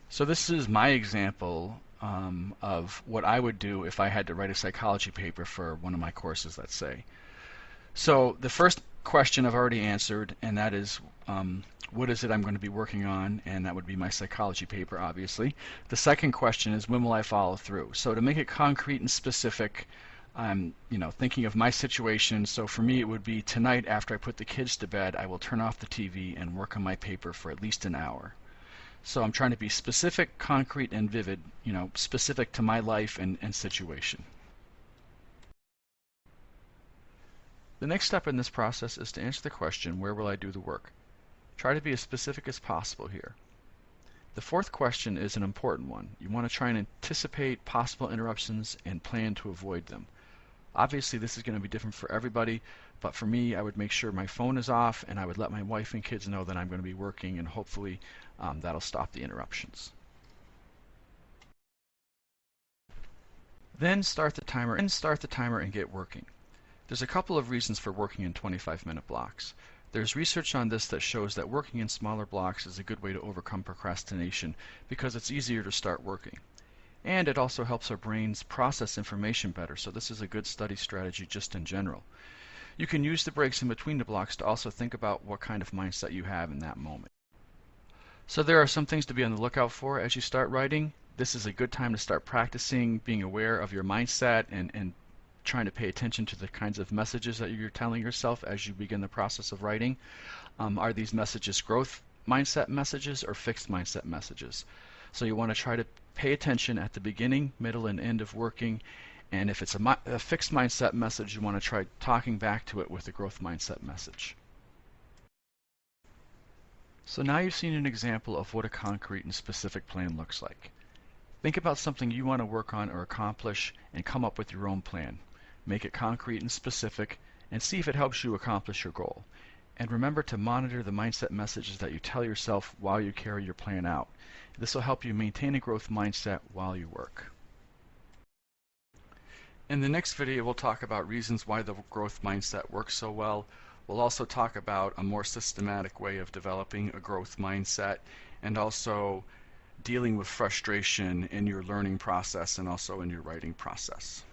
So this is my example of what I would do if I had to write a psychology paper for one of my courses, let's say. So the first question I've already answered, and that is what is it I'm going to be working on, and that would be my psychology paper, obviously. The second question is when will I follow through? So to make it concrete and specific, I'm thinking of my situation. So for me, it would be tonight after I put the kids to bed, I will turn off the TV and work on my paper for at least an hour. So I'm trying to be specific, concrete, and vivid, specific to my life and situation. The next step in this process is to answer the question, where will I do the work? Try to be as specific as possible here. The fourth question is an important one. You want to try and anticipate possible interruptions and plan to avoid them. Obviously, this is going to be different for everybody, but for me, I would make sure my phone is off and I would let my wife and kids know that I'm going to be working, and hopefully that'll stop the interruptions. Then start the timer and get working. There's a couple of reasons for working in 25-minute blocks. There's research on this that shows that working in smaller blocks is a good way to overcome procrastination because it's easier to start working. And it also helps our brains process information better, so this is a good study strategy just in general. You can use the breaks in between the blocks to also think about what kind of mindset you have in that moment. So there are some things to be on the lookout for as you start writing. This is a good time to start practicing being aware of your mindset and trying to pay attention to the kinds of messages that you're telling yourself as you begin the process of writing. Are these messages growth mindset messages or fixed mindset messages? So you want to try to pay attention at the beginning, middle, and end of working. And if it's a fixed mindset message, you want to try talking back to it with a growth mindset message. So now you've seen an example of what a concrete and specific plan looks like. Think about something you want to work on or accomplish and come up with your own plan. Make it concrete and specific and see if it helps you accomplish your goal. And remember to monitor the mindset messages that you tell yourself while you carry your plan out. This will help you maintain a growth mindset while you work. In the next video, we'll talk about reasons why the growth mindset works so well. We'll also talk about a more systematic way of developing a growth mindset and also dealing with frustration in your learning process and also in your writing process.